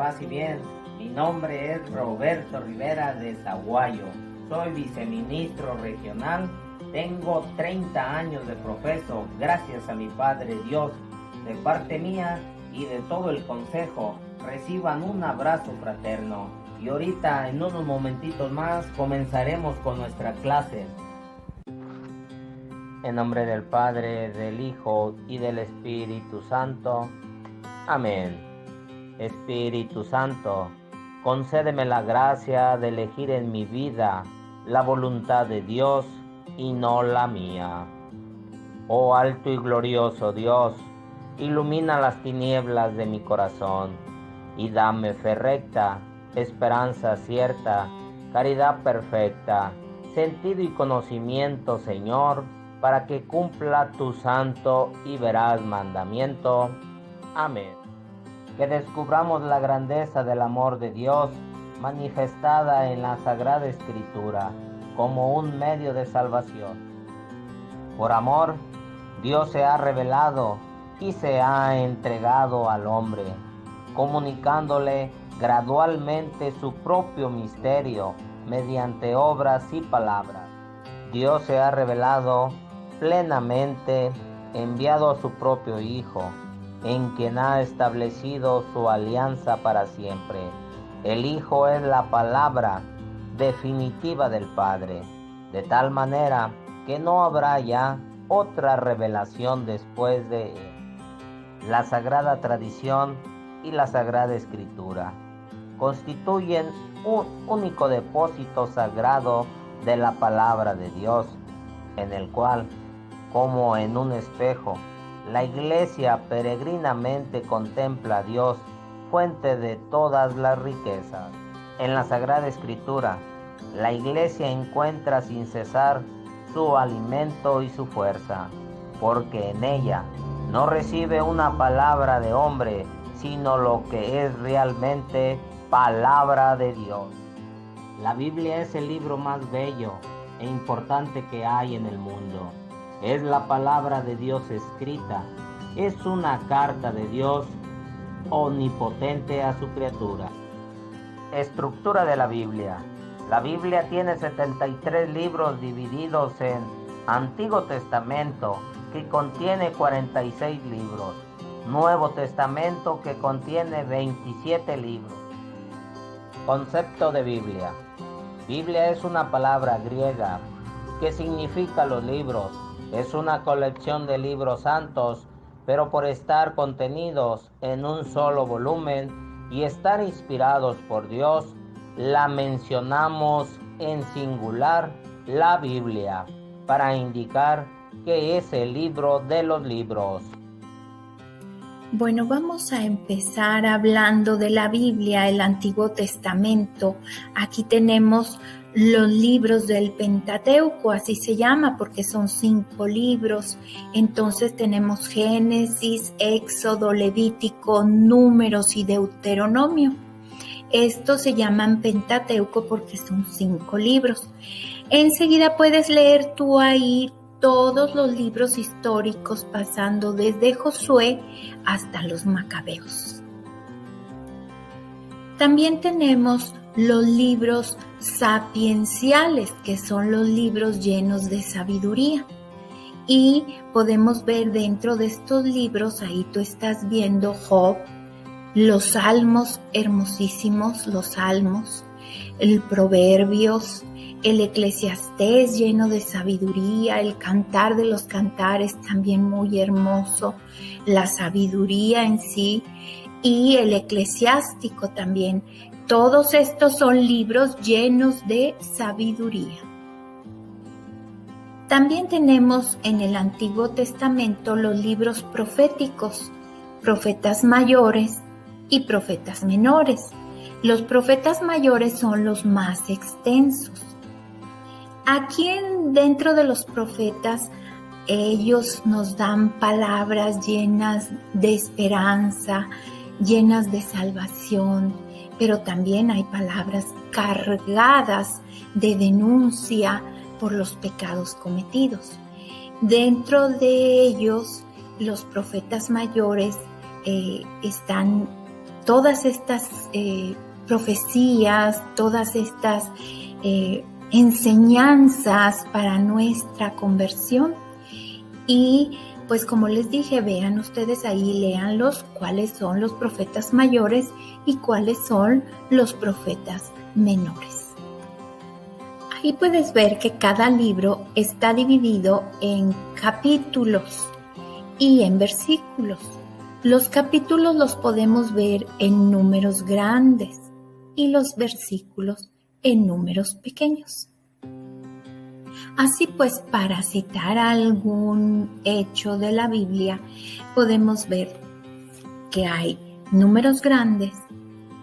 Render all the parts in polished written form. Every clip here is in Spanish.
paz y bien. Mi nombre es Roberto Rivera de Zaguayo. Soy viceministro regional. Tengo 30 años de profeso, gracias a mi Padre Dios. De parte mía y de todo el consejo, reciban un abrazo fraterno. Y ahorita, en unos momentitos más, comenzaremos con nuestra clase. En nombre del Padre, del Hijo y del Espíritu Santo. Amén. Espíritu Santo, concédeme la gracia de elegir en mi vida la voluntad de Dios y no la mía. Oh alto y glorioso Dios, ilumina las tinieblas de mi corazón y dame fe recta, esperanza cierta, caridad perfecta, sentido y conocimiento, Señor, para que cumpla tu santo y veraz mandamiento. Amén. Que descubramos la grandeza del amor de Dios manifestada en la Sagrada Escritura como un medio de salvación. Por amor, Dios se ha revelado y se ha entregado al hombre, comunicándole gradualmente su propio misterio mediante obras y palabras. Dios se ha revelado plenamente, enviado a su propio Hijo, en quien ha establecido su alianza para siempre. El Hijo es la palabra definitiva del Padre, de tal manera que no habrá ya otra revelación después de él. La Sagrada Tradición y la Sagrada Escritura constituyen un único depósito sagrado de la palabra de Dios, en el cual, como en un espejo, la Iglesia peregrinamente contempla a Dios, fuente de todas las riquezas. En la Sagrada Escritura, la Iglesia encuentra sin cesar su alimento y su fuerza, porque en ella no recibe una palabra de hombre, sino lo que es realmente palabra de Dios. La Biblia es el libro más bello e importante que hay en el mundo. Es la palabra de Dios escrita. Es una carta de Dios omnipotente a su criatura. Estructura de la Biblia. La Biblia tiene 73 libros divididos en Antiguo Testamento, que contiene 46 libros. Nuevo Testamento, que contiene 27 libros. Concepto de Biblia. Biblia es una palabra griega que significa los libros. Es una colección de libros santos, pero por estar contenidos en un solo volumen y estar inspirados por Dios, la mencionamos en singular, la Biblia, para indicar que es el libro de los libros. Bueno, vamos a empezar hablando de la Biblia, el Antiguo Testamento. Aquí tenemos los libros del Pentateuco, así se llama porque son 5 libros. Entonces tenemos Génesis, Éxodo, Levítico, Números y Deuteronomio. Estos se llaman Pentateuco porque son 5 libros. Enseguida puedes leer tú ahí todos los libros históricos pasando desde Josué hasta los Macabeos. También tenemos los libros sapienciales, que son los libros llenos de sabiduría. Y podemos ver dentro de estos libros, ahí tú estás viendo Job, los Salmos hermosísimos, los Salmos, el Proverbios, el Eclesiastés lleno de sabiduría, el Cantar de los Cantares también muy hermoso, la sabiduría en sí y el Eclesiástico también. Todos estos son libros llenos de sabiduría. También tenemos en el Antiguo Testamento los libros proféticos, profetas mayores y profetas menores. Los profetas mayores son los más extensos. Aquí dentro de los profetas, ellos nos dan palabras llenas de esperanza, llenas de salvación, pero también hay palabras cargadas de denuncia por los pecados cometidos. Dentro de ellos, los profetas mayores están todas estas profecías, todas estas enseñanzas para nuestra conversión. Y pues como les dije, vean ustedes ahí, léanlos cuáles son los profetas mayores y cuáles son los profetas menores. Ahí puedes ver que cada libro está dividido en capítulos y en versículos. Los capítulos los podemos ver en números grandes y los versículos en números pequeños. Así pues, para citar algún hecho de la Biblia, podemos ver que hay números grandes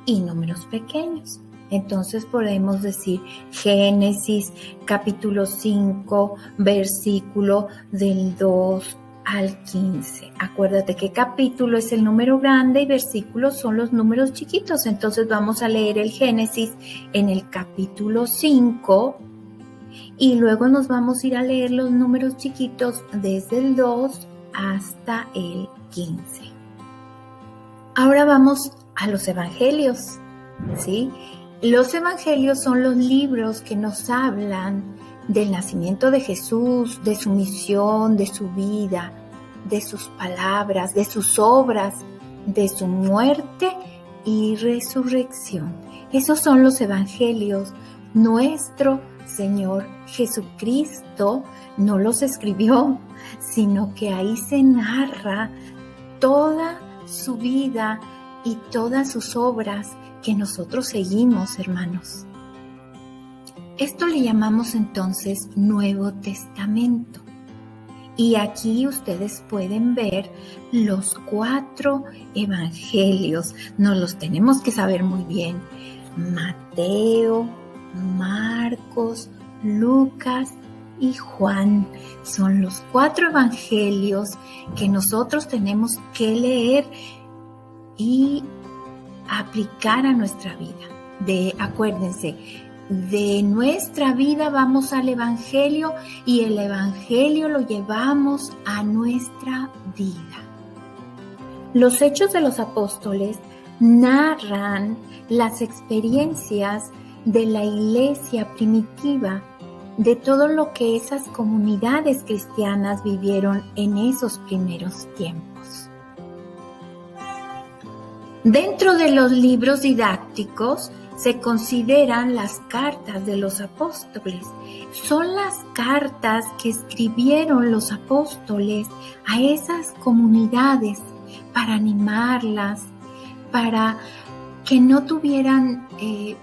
y números pequeños. Entonces podemos decir Génesis capítulo 5, versículo del 2 al 15. Acuérdate que capítulo es el número grande y versículos son los números chiquitos. Entonces vamos a leer el Génesis en el capítulo 5 y luego nos vamos a ir a leer los números chiquitos desde el 2 hasta el 15. Ahora vamos a los evangelios, ¿sí? Los evangelios son los libros que nos hablan del nacimiento de Jesús, de su misión, de su vida, de sus palabras, de sus obras, de su muerte y resurrección. Esos son los evangelios. Nuestro Señor Jesucristo no los escribió, sino que ahí se narra toda su vida y todas sus obras que nosotros seguimos, hermanos. Esto le llamamos entonces Nuevo Testamento. Y aquí ustedes pueden ver los 4 evangelios. Nos los tenemos que saber muy bien. Mateo, Marcos, Lucas y Juan. Son los 4 evangelios que nosotros tenemos que leer y aplicar a nuestra vida. Acuérdense, de nuestra vida vamos al evangelio y el evangelio lo llevamos a nuestra vida. Los Hechos de los Apóstoles narran las experiencias de la iglesia primitiva, de todo lo que esas comunidades cristianas vivieron en esos primeros tiempos. Dentro de los libros didácticos se consideran las cartas de los apóstoles. Son las cartas que escribieron los apóstoles a esas comunidades para animarlas, para que no tuvieran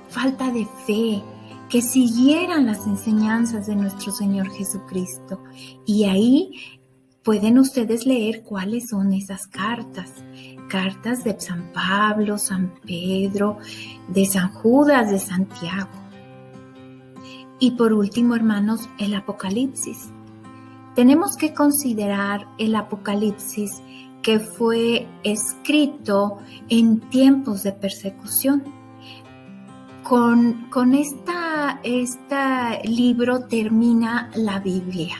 falta de fe, que siguieran las enseñanzas de nuestro Señor Jesucristo. Y ahí pueden ustedes leer cuáles son esas cartas. Cartas de San Pablo, San Pedro, de San Judas, de Santiago. Y por último, hermanos, el Apocalipsis. Tenemos que considerar el Apocalipsis que fue escrito en tiempos de persecución. Con este libro termina la Biblia.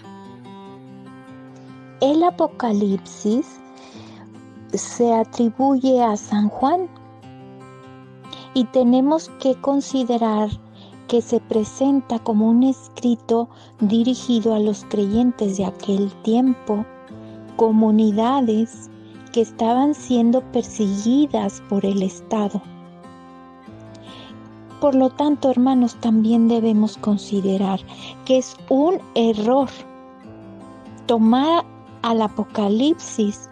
El Apocalipsis se atribuye a San Juan y tenemos que considerar que se presenta como un escrito dirigido a los creyentes de aquel tiempo, comunidades que estaban siendo perseguidas por el Estado. Por lo tanto, hermanos, también debemos considerar que es un error tomar al Apocalipsis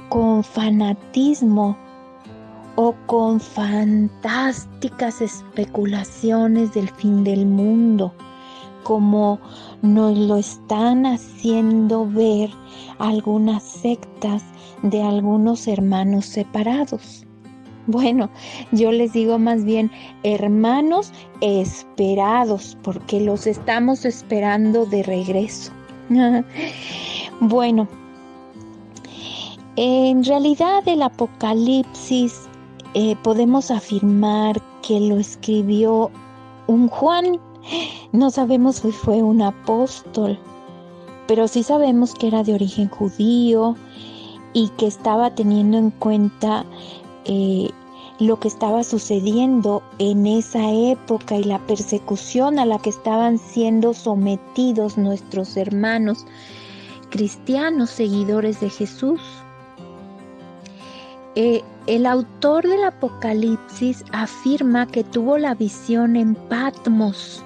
con fanatismo o con fantásticas especulaciones del fin del mundo, como nos lo están haciendo ver algunas sectas de algunos hermanos separados. Bueno, yo les digo más bien hermanos esperados, porque los estamos esperando de regreso. Bueno, en realidad el Apocalipsis podemos afirmar que lo escribió un Juan. No sabemos si fue un apóstol, pero sí sabemos que era de origen judío y que estaba teniendo en cuenta lo que estaba sucediendo en esa época y la persecución a la que estaban siendo sometidos nuestros hermanos cristianos, seguidores de Jesús. El autor del Apocalipsis afirma que tuvo la visión en Patmos,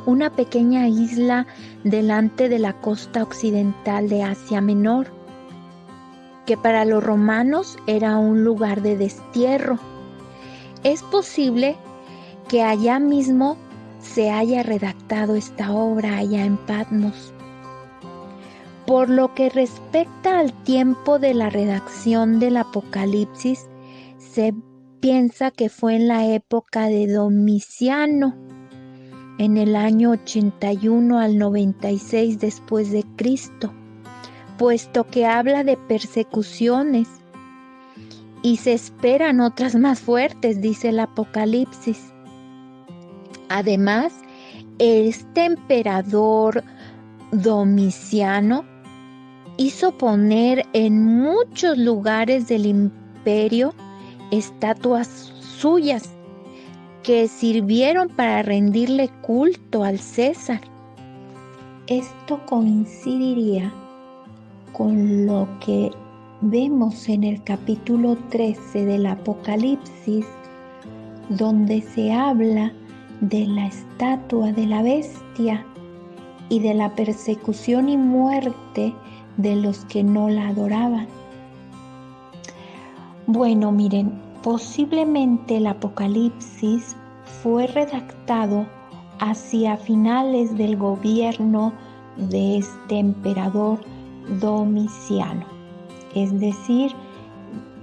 una pequeña isla delante de la costa occidental de Asia Menor, que para los romanos era un lugar de destierro. Es posible que allá mismo se haya redactado esta obra, allá en Patmos. Por lo que respecta al tiempo de la redacción del Apocalipsis, se piensa que fue en la época de Domiciano, en el año 81 al 96 después de Cristo, puesto que habla de persecuciones y se esperan otras más fuertes, dice el Apocalipsis. Además, este emperador Domiciano hizo poner en muchos lugares del imperio estatuas suyas que sirvieron para rendirle culto al César. Esto coincidiría con lo que vemos en el capítulo 13 del Apocalipsis, donde se habla de la estatua de la bestia y de la persecución y muerte de los que no la adoraban. Bueno, miren, posiblemente el Apocalipsis fue redactado hacia finales del gobierno de este emperador Domiciano, es decir,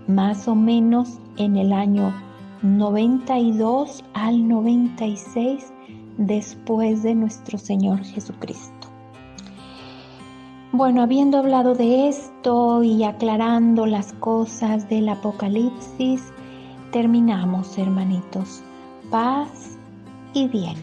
más o menos en el año 92 al 96 después de nuestro Señor Jesucristo. Bueno, habiendo hablado de esto y aclarando las cosas del Apocalipsis, terminamos, hermanitos. Paz y bien.